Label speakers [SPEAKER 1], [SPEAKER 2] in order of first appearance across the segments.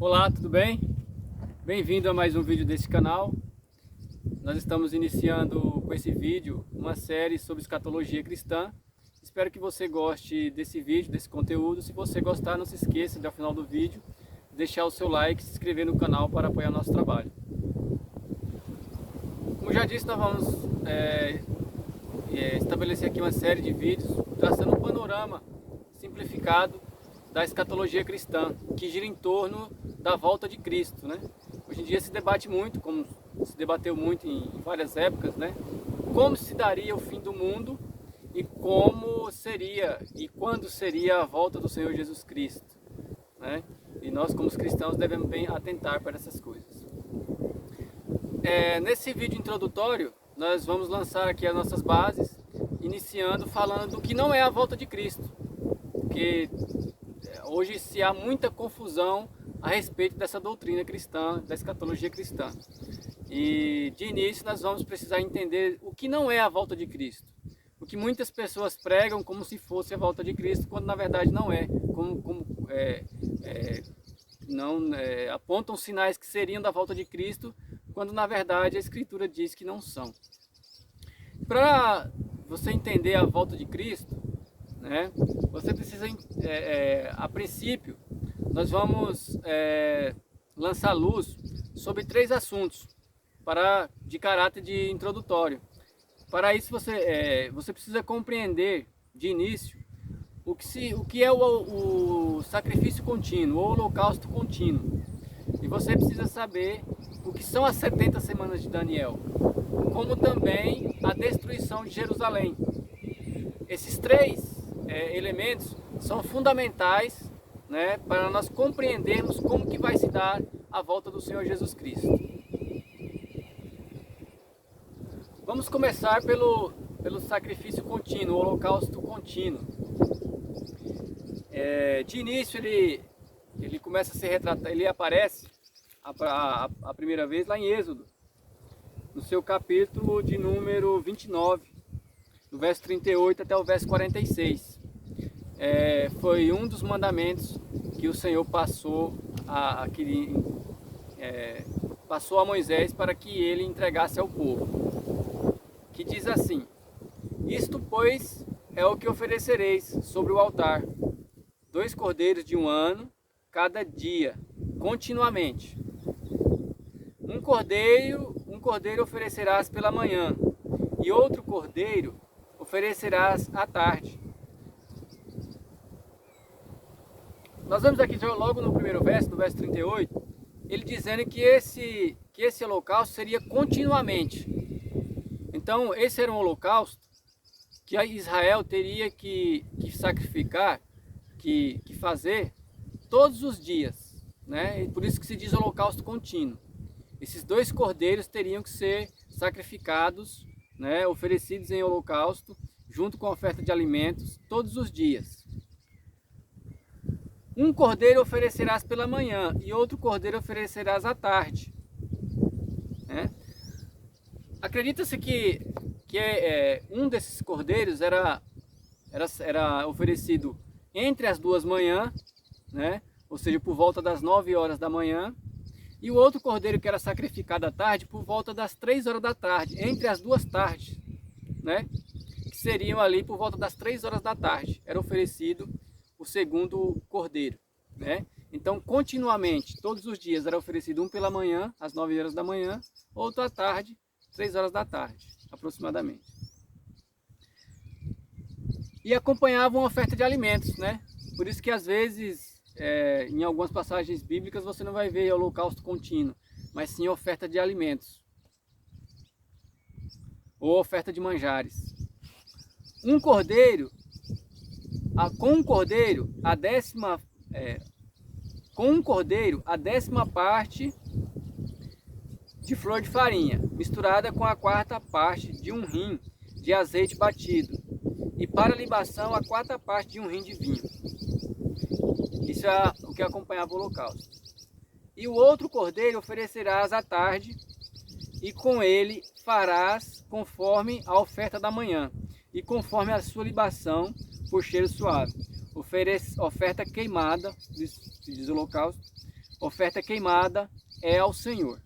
[SPEAKER 1] Olá, tudo bem? Bem-vindo a mais um vídeo desse canal. Nós estamos iniciando com esse vídeo uma série sobre escatologia cristã. Espero que você goste desse vídeo, desse conteúdo. Se você gostar, não se esqueça de, ao final do vídeo, deixar o seu like e se inscrever no canal para apoiar nosso trabalho. Como já disse, nós vamos estabelecer aqui uma série de vídeos traçando um panorama simplificado da escatologia cristã, que gira em torno da volta de Cristo, né? Hoje em dia se debate muito, como se debateu muito em várias épocas, né? Como se daria o fim do mundo e como seria e quando seria a volta do Senhor Jesus Cristo, né? E nós, como cristãos, devemos bem atentar para essas coisas. Nesse vídeo introdutório, nós vamos lançar aqui as nossas bases, iniciando falando do que não é a volta de Cristo, porque hoje se há muita confusão a respeito dessa doutrina cristã, da escatologia cristã. E de início nós vamos precisar entender o que não é a volta de Cristo. O que muitas pessoas pregam como se fosse a volta de Cristo, quando na verdade não é. Apontam sinais que seriam da volta de Cristo, quando na verdade a Escritura diz que não são. Para você entender a volta de Cristo, né, você precisa, a princípio, nós vamos lançar luz sobre 3 assuntos de caráter de introdutório. Para isso você precisa compreender de início o que é o sacrifício contínuo, ou holocausto contínuo. E você precisa saber o que são as 70 semanas de Daniel, como também a destruição de Jerusalém. Esses 3 elementos são fundamentais, né, para nós compreendermos como que vai se dar a volta do Senhor Jesus Cristo. Vamos começar pelo sacrifício contínuo, o holocausto contínuo. De início ele começa a ser retratado, ele aparece a primeira vez lá em Êxodo, no seu capítulo de número 29, do verso 38 até o verso 46. Foi um dos mandamentos que o Senhor passou a Moisés para que ele entregasse ao povo, que diz assim: isto, pois, é o que oferecereis sobre o altar: 2 cordeiros de 1 ano, cada dia, continuamente. Um cordeiro oferecerás pela manhã, e outro cordeiro oferecerás à tarde. Nós vemos aqui logo no primeiro verso, no verso 38, ele dizendo que esse holocausto seria continuamente. Então, esse era um holocausto que Israel teria que sacrificar, que fazer todos os dias, né? E por isso que se diz holocausto contínuo. Esses 2 cordeiros teriam que ser sacrificados, né, oferecidos em holocausto, junto com a oferta de alimentos, todos os dias. Um cordeiro oferecerás pela manhã e outro cordeiro oferecerás à tarde. Né? Acredita-se que um desses cordeiros era oferecido entre as 2 manhãs, né? Ou seja, por volta das 9 horas da manhã, e o outro cordeiro que era sacrificado à tarde por volta das 3 horas da tarde, entre as 2 tardes, né? Que seriam ali por volta das 3 horas da tarde, era oferecido o segundo cordeiro, né? Então, continuamente, todos os dias era oferecido um pela manhã, às 9 horas da manhã, outro à tarde, 3 horas da tarde, aproximadamente. E acompanhava uma oferta de alimentos, né? Por isso que às vezes, em algumas passagens bíblicas, você não vai ver holocausto contínuo, mas sim oferta de alimentos, ou oferta de manjares. Com um cordeiro, a décima parte de flor de farinha, misturada com a 4ª parte de 1 rim de azeite batido, e para libação a 4ª parte de 1 rim de vinho. Isso é o que acompanhava o holocausto. E o outro cordeiro oferecerás à tarde, e com ele farás conforme a oferta da manhã, e conforme a sua libação por cheiro suave. Oferta queimada, diz o holocausto, oferta queimada é ao Senhor.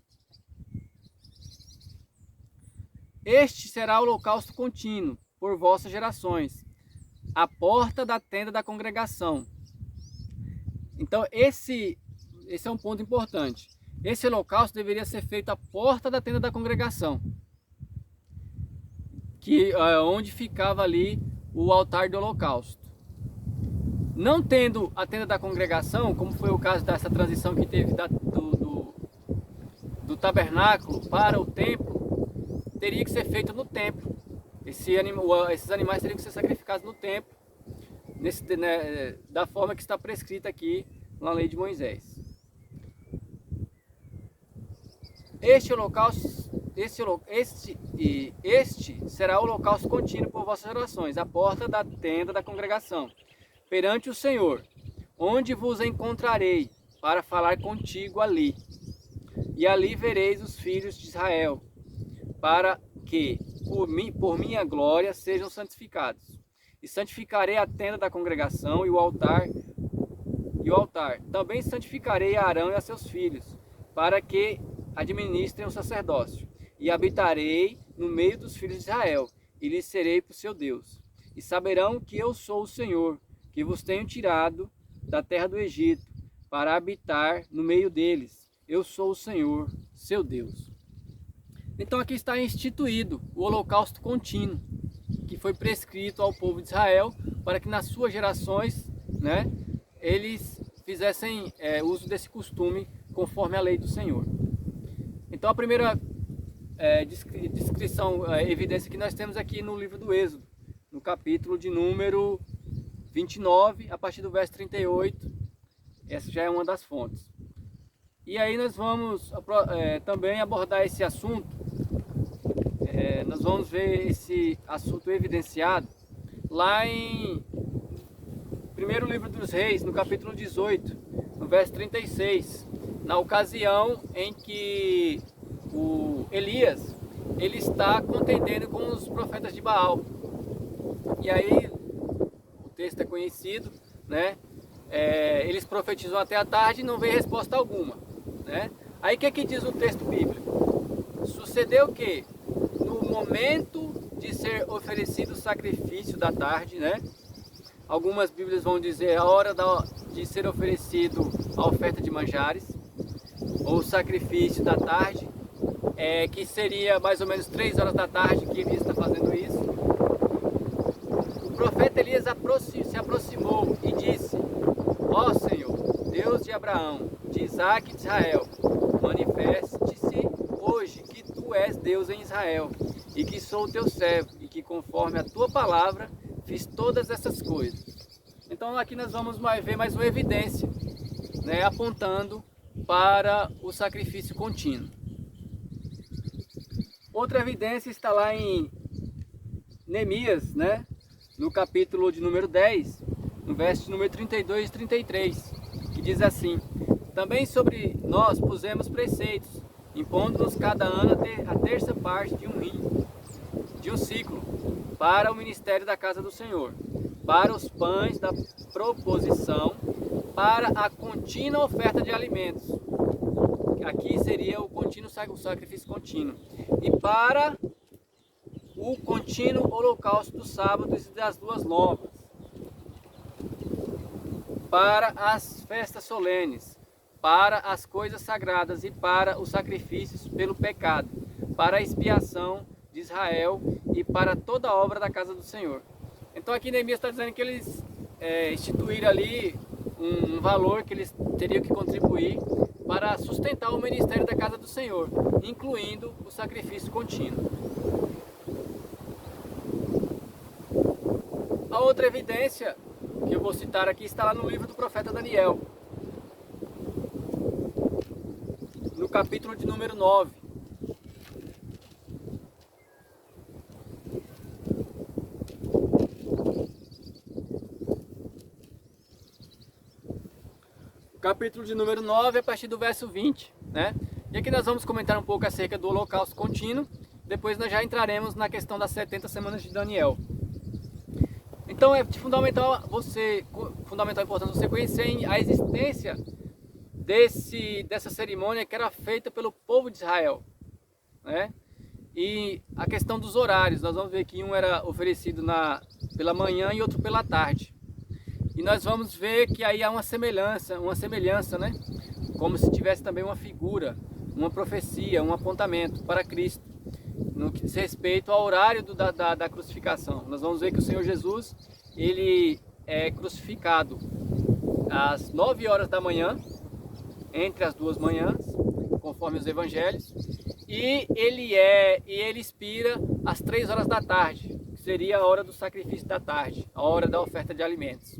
[SPEAKER 1] Este será o holocausto contínuo por vossas gerações, à porta da tenda da congregação. Então esse é um ponto importante. Esse holocausto deveria ser feito à porta da tenda da congregação, onde ficava ali o altar do holocausto. Não tendo a tenda da congregação, como foi o caso dessa transição que teve do tabernáculo para o templo, teria que ser feito no templo. Esses animais teriam que ser sacrificados no templo, da forma que está prescrita aqui na lei de Moisés. Este será o holocausto contínuo por vossas gerações, à porta da tenda da congregação, perante o Senhor, onde vos encontrarei para falar contigo ali. E ali vereis os filhos de Israel, para que por minha glória sejam santificados. E santificarei a tenda da congregação e o altar. Também santificarei a Arão e a seus filhos, para que administrem o sacerdócio. E habitarei no meio dos filhos de Israel, e lhes serei por seu Deus. E saberão que eu sou o Senhor, que vos tenho tirado da terra do Egito, para habitar no meio deles. Eu sou o Senhor, seu Deus. Então aqui está instituído o holocausto contínuo, que foi prescrito ao povo de Israel, para que nas suas gerações, eles fizessem uso desse costume conforme a lei do Senhor. Então a primeira evidência que nós temos aqui no livro do Êxodo, no capítulo de número 29, a partir do verso 38, essa já é uma das fontes. E aí nós vamos também abordar esse assunto, nós vamos ver esse assunto evidenciado lá em primeiro livro dos Reis, no capítulo 18, no verso 36, na ocasião em que o Elias ele está contendendo com os profetas de Baal. E aí o texto é conhecido, eles profetizam até a tarde e não vem resposta alguma, Aí o que diz o texto bíblico? Sucedeu que no momento de ser oferecido o sacrifício da tarde, algumas bíblias vão dizer a hora de ser oferecido a oferta de manjares, ou o sacrifício da tarde, que seria mais ou menos 3 horas da tarde que Elias está fazendo isso. O profeta Elias se aproximou e disse: ó Senhor, Deus de Abraão, de Isaac e de Israel, manifeste-se hoje que tu és Deus em Israel, e que sou o teu servo, e que conforme a tua palavra fiz todas essas coisas. Então aqui nós vamos ver mais uma evidência, apontando para o sacrifício contínuo. Outra evidência está lá em Neemias, no capítulo de número 10, no verso de número 32 e 33, que diz assim: também sobre nós pusemos preceitos, impondo-nos cada ano a terça parte de um ciclo, para o ministério da casa do Senhor, para os pães da proposição, para a contínua oferta de alimentos. Aqui seria o sacrifício contínuo. E para o contínuo holocausto dos sábados e das luas novas. Para as festas solenes, para as coisas sagradas e para os sacrifícios pelo pecado, para a expiação de Israel e para toda a obra da casa do Senhor. Então aqui Neemias está dizendo que eles instituíram ali um valor que eles teriam que contribuir para sustentar o ministério da casa do Senhor, incluindo o sacrifício contínuo. A outra evidência que eu vou citar aqui está lá no livro do profeta Daniel, no capítulo de número 9. Capítulo de número 9, a partir do verso 20, E aqui nós vamos comentar um pouco acerca do holocausto contínuo, depois nós já entraremos na questão das 70 semanas de Daniel. Então é de fundamental importante você conhecer a existência dessa cerimônia que era feita pelo povo de Israel, né? E a questão dos horários, nós vamos ver que um era oferecido pela manhã e outro pela tarde. E nós vamos ver que aí há uma semelhança, né? Como se tivesse também uma figura, uma profecia, um apontamento para Cristo, no que diz respeito ao horário da crucificação. Nós vamos ver que o Senhor Jesus, ele é crucificado às 9 horas da manhã, entre as duas manhãs, conforme os evangelhos, e ele expira às 3 horas da tarde, que seria a hora do sacrifício da tarde, a hora da oferta de alimentos,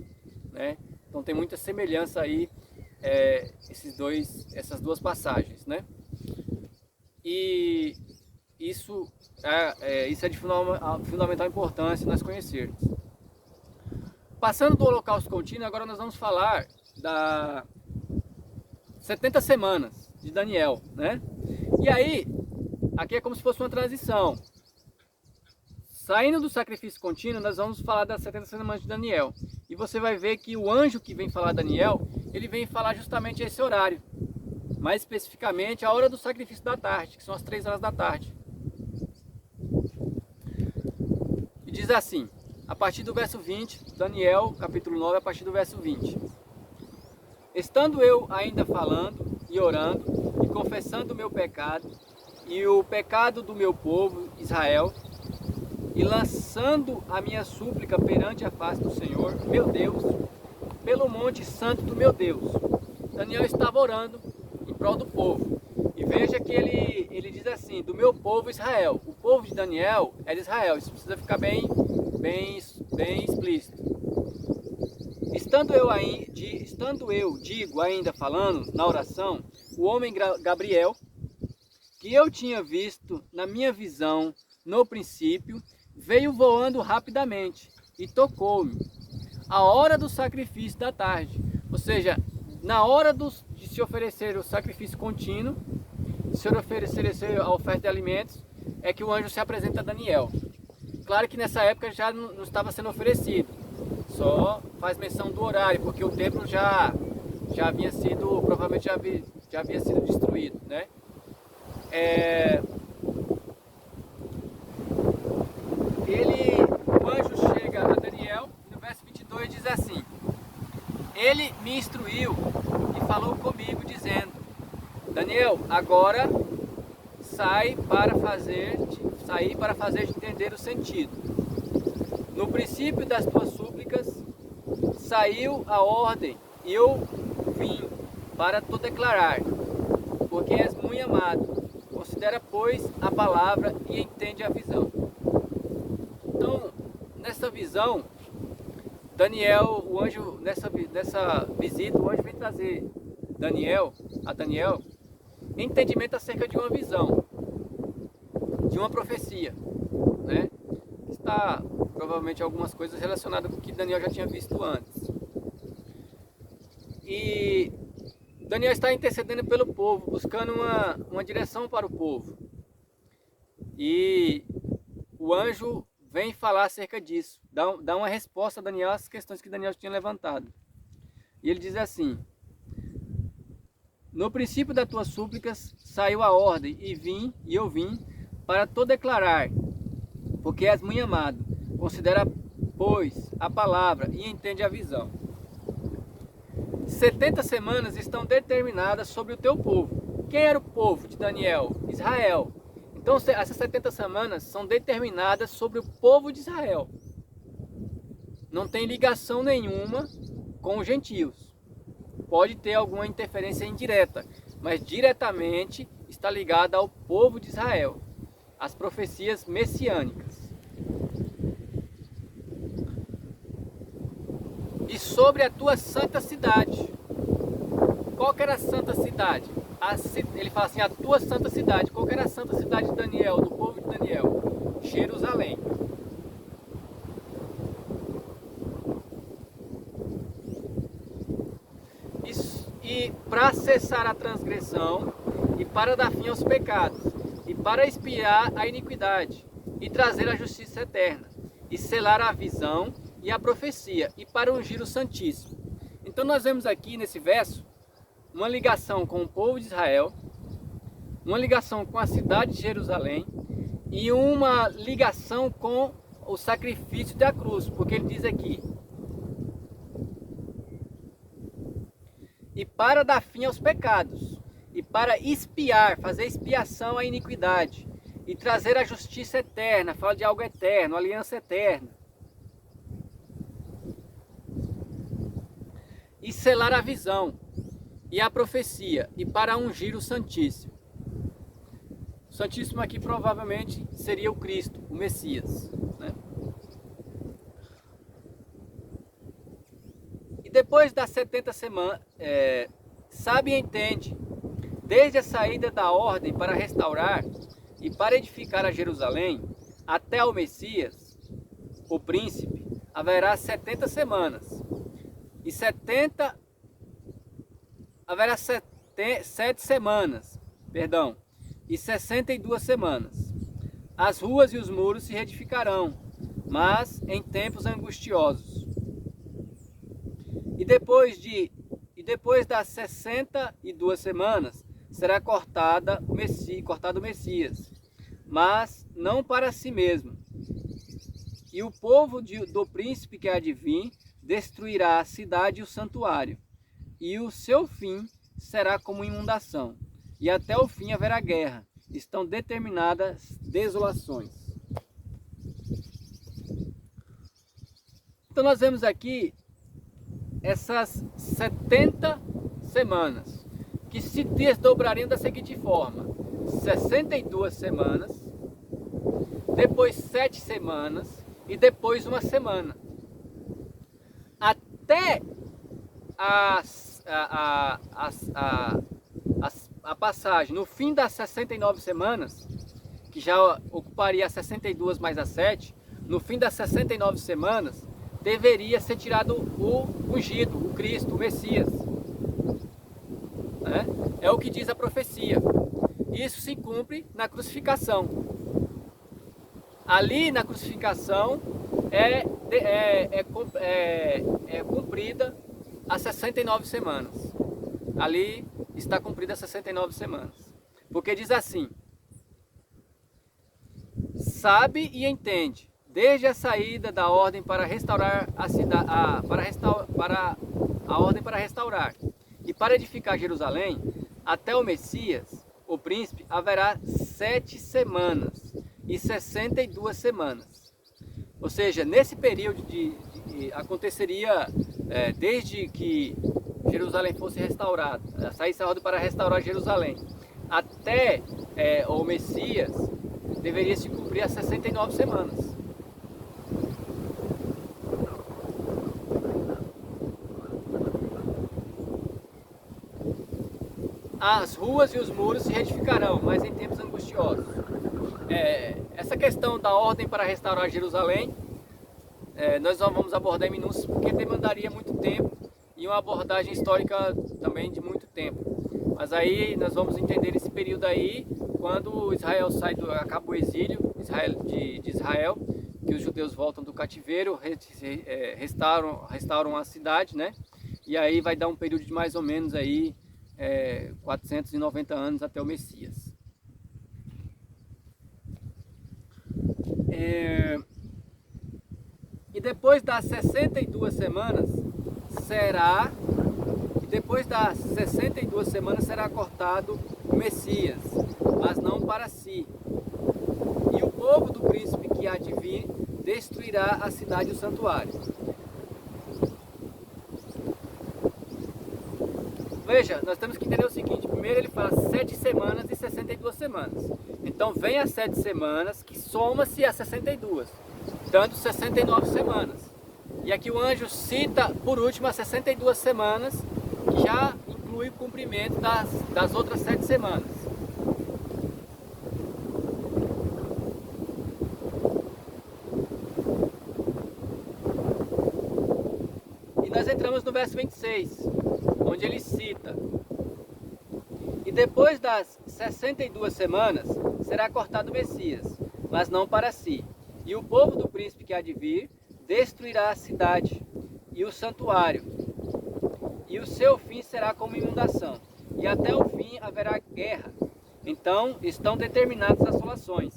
[SPEAKER 1] né? Então tem muita semelhança aí, essas duas passagens, né? E isso é de fundamental importância nós conhecermos. Passando do holocausto contínuo, agora nós vamos falar das 70 semanas de Daniel, né? E aí, aqui é como se fosse uma transição. Saindo do sacrifício contínuo, nós vamos falar das 70 semanas de Daniel. E você vai ver que o anjo que vem falar Daniel, ele vem falar justamente esse horário. Mais especificamente, a hora do sacrifício da tarde, que são as 3 horas da tarde. E diz assim, a partir do verso 20, Daniel, capítulo 9, a partir do verso 20. Estando eu ainda falando e orando e confessando o meu pecado e o pecado do meu povo Israel, e lançando a minha súplica perante a face do Senhor, meu Deus, pelo monte santo do meu Deus. Daniel estava orando em prol do povo. E veja que ele diz assim, do meu povo Israel. O povo de Daniel é de Israel. Isso precisa ficar bem explícito. Estando eu, digo ainda falando na oração, o homem Gabriel, que eu tinha visto na minha visão no princípio, veio voando rapidamente e tocou-me. A hora do sacrifício da tarde, ou seja, na hora de se oferecer o sacrifício contínuo, se oferecer a oferta de alimentos, é que o anjo se apresenta a Daniel. Claro que nessa época já não estava sendo oferecido, só faz menção do horário, porque o templo já havia sido, provavelmente já havia sido destruído, né? O anjo chega a Daniel, no verso 22 diz assim, ele me instruiu e falou comigo dizendo, Daniel, agora sair para fazer entender o sentido. No princípio das tuas súplicas saiu a ordem e eu vim para te declarar, porque és muito amado. Considera, pois, a palavra e entende a visão. Então, nessa visão, Daniel, o anjo, nessa visita, o anjo vem trazer a Daniel, entendimento acerca de uma visão, de uma profecia, né? Está provavelmente algumas coisas relacionadas com o que Daniel já tinha visto antes. E Daniel está intercedendo pelo povo, buscando uma direção para o povo. E o anjo vem falar acerca disso, dá uma resposta a Daniel às questões que Daniel tinha levantado. E ele diz assim, no princípio das tuas súplicas saiu a ordem, e eu vim para te declarar, porque és muito amado. Considera, pois, a palavra e entende a visão. 70 semanas estão determinadas sobre o teu povo. Quem era o povo de Daniel? Israel. Então essas 70 semanas são determinadas sobre o povo de Israel. Não tem ligação nenhuma com os gentios. Pode ter alguma interferência indireta, mas diretamente está ligada ao povo de Israel, as profecias messiânicas. E sobre a tua santa cidade. Qual que era a santa cidade? Ele fala assim, a tua santa cidade. Qual que era a santa cidade de Daniel, do povo de Daniel? Jerusalém. E para cessar a transgressão, e para dar fim aos pecados, e para expiar a iniquidade, e trazer a justiça eterna, e selar a visão e a profecia, e para ungir o Santíssimo. Então nós vemos aqui nesse verso, uma ligação com o povo de Israel, uma ligação com a cidade de Jerusalém e uma ligação com o sacrifício da cruz, porque ele diz aqui: e para dar fim aos pecados, e para expiar, fazer expiação à iniquidade, e trazer a justiça eterna, fala de algo eterno, aliança eterna, e selar a visão e a profecia, e para ungir o Santíssimo. O Santíssimo aqui provavelmente seria o Cristo, o Messias, né? E depois das 70 semanas, sabe e entende, desde a saída da ordem para restaurar e para edificar a Jerusalém, até o Messias, o príncipe, haverá 70 semanas. E 70, haverá 7 semanas, perdão, e 62 semanas. As ruas e os muros se reedificarão, mas em tempos angustiosos. E depois das 62 semanas, será cortado o Messias, mas não para si mesmo. E o povo do príncipe que há de vir destruirá a cidade e o santuário, e o seu fim será como inundação, e até o fim haverá guerra. Estão determinadas desolações. Então nós vemos aqui essas 70 semanas, que se desdobrariam da seguinte forma: 62 semanas, depois 7 semanas e depois uma semana. Até a passagem no fim das 69 semanas, que já ocuparia as 62 mais as 7, no fim das 69 semanas, deveria ser tirado o ungido, o Cristo, o Messias. É o que diz a profecia. Isso se cumpre na crucificação. Ali na crucificação é cumprida as 69 semanas. Ali está cumprida as 69 semanas. Porque diz assim: sabe e entende, desde a saída da ordem para restaurar a cidade, a ordem para restaurar e para edificar Jerusalém, até o Messias, o príncipe, haverá 7 semanas e 62 semanas. Ou seja, nesse período aconteceria, desde que Jerusalém fosse restaurada, saísse a ordem para restaurar Jerusalém, até o Messias, deveria se cumprir as 69 semanas. As ruas e os muros se reedificarão, mas em tempos angustiosos. Essa questão da ordem para restaurar Jerusalém, nós não vamos abordar em minúcias porque demandaria muito tempo e uma abordagem histórica também de muito tempo. Mas aí nós vamos entender esse período aí, quando Israel acaba o exílio de Israel, que os judeus voltam do cativeiro, restauram a cidade, né? E aí vai dar um período de mais ou menos aí 490 anos até o Messias. E depois das 62 semanas será cortado o Messias, mas não para si. E o povo do príncipe que há de vir destruirá a cidade e o santuário. Veja, nós temos que entender o seguinte: primeiro ele fala 7 semanas e 62 semanas. Então vem as 7 semanas, que soma-se a 62, dando 69 semanas. E aqui o anjo cita, por último, as 62 semanas, que já inclui o cumprimento das outras 7 semanas. E nós entramos no verso 26, onde ele cita: e depois das 62 semanas será cortado o Messias, mas não para si. E o povo do príncipe que há de vir destruirá a cidade e o santuário, e o seu fim será como inundação, e até o fim haverá guerra. Então estão determinadas assolações.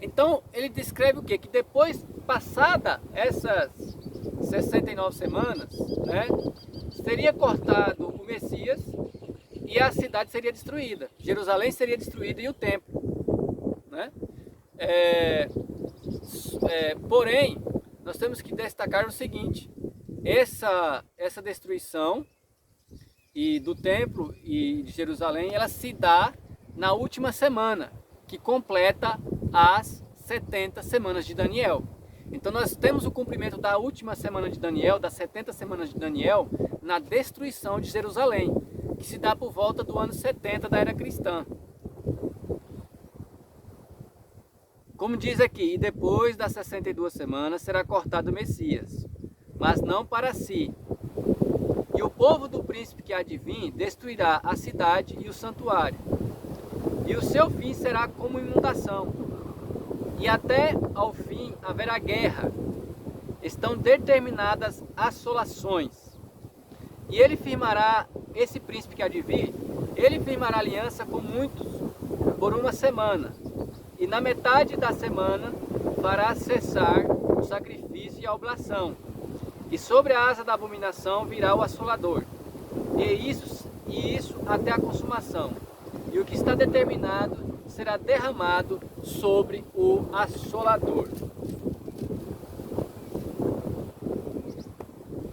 [SPEAKER 1] Então ele descreve o quê? Que depois, passada essas 69 semanas, né, seria cortado o Messias e a cidade seria destruída. Jerusalém seria destruída e o templo, né? Porém, nós temos que destacar o seguinte: essa destruição do templo e de Jerusalém, ela se dá na última semana, que completa as 70 semanas de Daniel. Então nós temos o cumprimento da última semana de Daniel, das 70 semanas de Daniel, na destruição de Jerusalém, que se dá por volta do ano 70 da era cristã. Como diz aqui, e depois das 62 semanas será cortado o Messias, mas não para si. E o povo do príncipe que há de vir destruirá a cidade e o santuário. E o seu fim será como inundação. E até ao fim haverá guerra. Estão determinadas assolações. E ele firmará, esse príncipe que há de vir, ele firmará aliança com muitos por uma semana. E na metade da semana fará cessar o sacrifício e a oblação. E sobre a asa da abominação virá o assolador. E isso até a consumação. E o que está determinado será derramado sobre o assolador.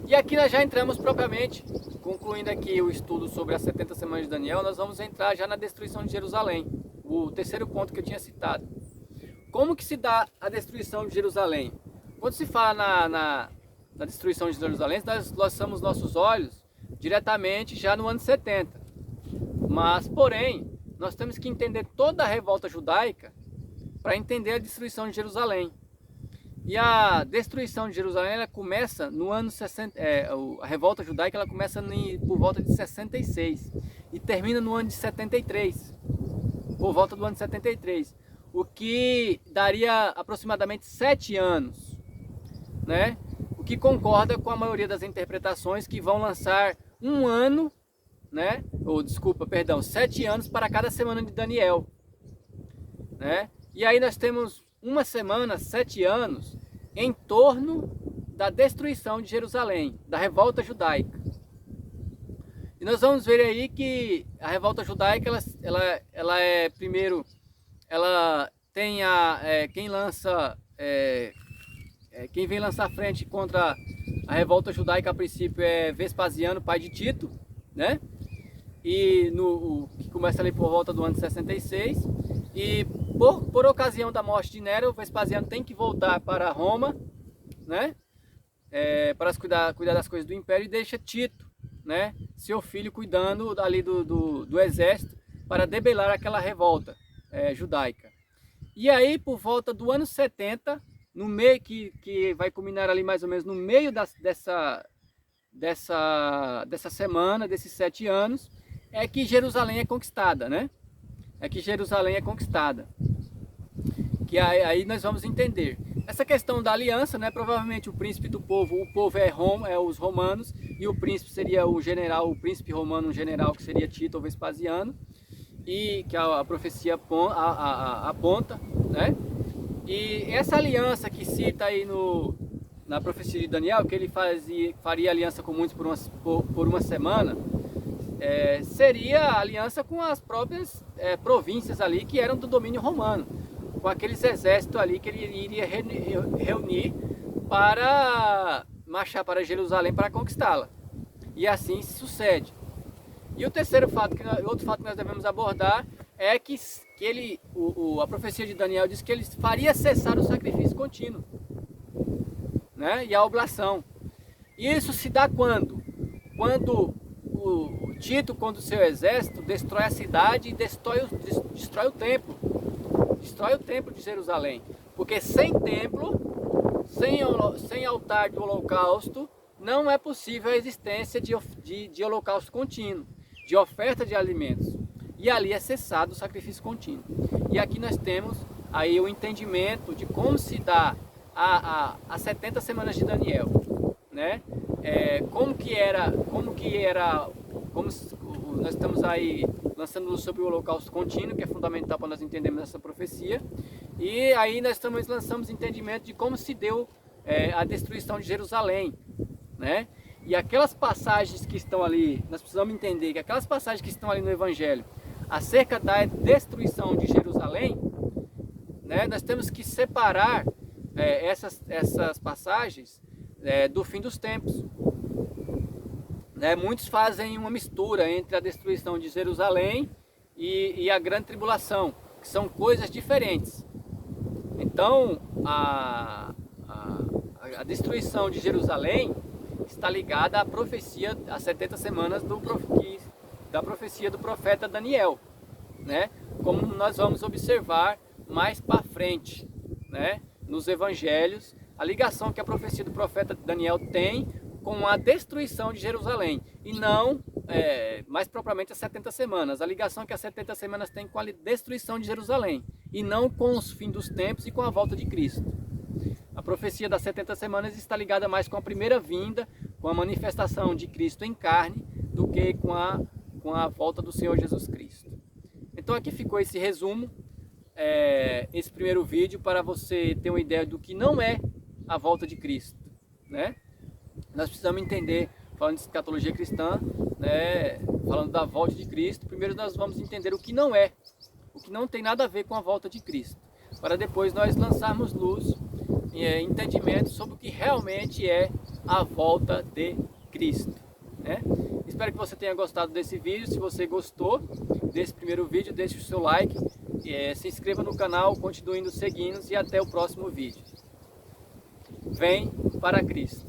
[SPEAKER 1] E aqui nós já entramos propriamente, concluindo aqui o estudo sobre as 70 semanas de Daniel, nós vamos entrar já na destruição de Jerusalém, o terceiro ponto que eu tinha citado. Como que se dá a destruição de Jerusalém? Quando se fala na destruição de Jerusalém, nós lançamos nossos olhos diretamente já no ano 70. Mas, porém, nós temos que entender toda a revolta judaica para entender a destruição de Jerusalém. E a destruição de Jerusalém, ela começa no ano 60, a revolta judaica ela começa por volta de 66 e termina no ano de 73, por volta do ano de 73, o que daria aproximadamente 7 anos, né? O que concorda com a maioria das interpretações que vão lançar um ano, né? 7 anos para cada semana de Daniel, né? E aí nós temos uma semana, 7 anos, em torno da destruição de Jerusalém, da revolta judaica. E nós vamos ver aí que a revolta judaica, ela é, primeiro, ela tem quem vem lançar frente contra a revolta judaica a princípio é Vespasiano, pai de Tito, né? E que começa ali por volta do ano de 66. E por ocasião da morte de Nero, o Vespasiano tem que voltar para Roma, né? Para cuidar das coisas do império, e deixa Tito, né, seu filho, cuidando ali do exército para debelar aquela revolta judaica. E aí, por volta do ano 70, no meio que vai culminar ali mais ou menos no meio dessa semana, desses 7 anos, é que Jerusalém é conquistada, né? É que Jerusalém é conquistada. Que aí nós vamos entender. Essa questão da aliança, né? Provavelmente o príncipe do povo, o povo é os romanos, e o príncipe seria o general, o príncipe romano, um general que seria Tito ou Vespasiano, e que a profecia aponta, né? E essa aliança que cita aí na profecia de Daniel, que ele faria aliança com muitos por uma semana, seria a aliança com as próprias províncias ali que eram do domínio romano, com aqueles exércitos ali que ele iria reunir para marchar para Jerusalém para conquistá-la. E assim se sucede. E o outro fato que nós devemos abordar é que a profecia de Daniel diz que ele faria cessar o sacrifício contínuo, né? E a oblação. E isso se dá quando? Quando o Tito, com o seu exército, destrói a cidade e destrói o templo. Destrói o templo de Jerusalém. Porque sem templo, sem altar de holocausto, não é possível a existência de holocausto contínuo, de oferta de alimentos. E ali é cessado o sacrifício contínuo. E aqui nós temos aí o entendimento de como se dá as 70 semanas de Daniel, né? nós estamos aí lançando luz sobre o holocausto contínuo, que é fundamental para nós entendermos essa profecia, e aí nós também lançamos entendimento de como se deu a destruição de Jerusalém, né? E aquelas passagens que estão ali, nós precisamos entender que aquelas passagens que estão ali no Evangelho, acerca da destruição de Jerusalém, né, nós temos que separar essas passagens do fim dos tempos. Né? Muitos fazem uma mistura entre a destruição de Jerusalém e a grande tribulação, que são coisas diferentes. Então, a destruição de Jerusalém está ligada à profecia, às 70 semanas da profecia do profeta Daniel, né? Como nós vamos observar mais para frente, né? Nos evangelhos, a ligação que a profecia do profeta Daniel tem com a destruição de Jerusalém, e não, mais propriamente, as 70 semanas. A ligação que as 70 semanas tem com a destruição de Jerusalém, e não com os fins dos tempos e com a volta de Cristo. A profecia das 70 semanas está ligada mais com a primeira vinda, com a manifestação de Cristo em carne, do que com a volta do Senhor Jesus Cristo. Então aqui ficou esse resumo, esse primeiro vídeo, para você ter uma ideia do que não é a volta de Cristo, né? Nós precisamos entender, falando de escatologia cristã, né, falando da volta de Cristo, primeiro nós vamos entender o que não é, o que não tem nada a ver com a volta de Cristo, para depois nós lançarmos luz, entendimento sobre o que realmente é a volta de Cristo, né? Espero que você tenha gostado desse vídeo. Se você gostou desse primeiro vídeo, deixe o seu like, se inscreva no canal, continue nos seguindo e até o próximo vídeo. Vem para Cristo.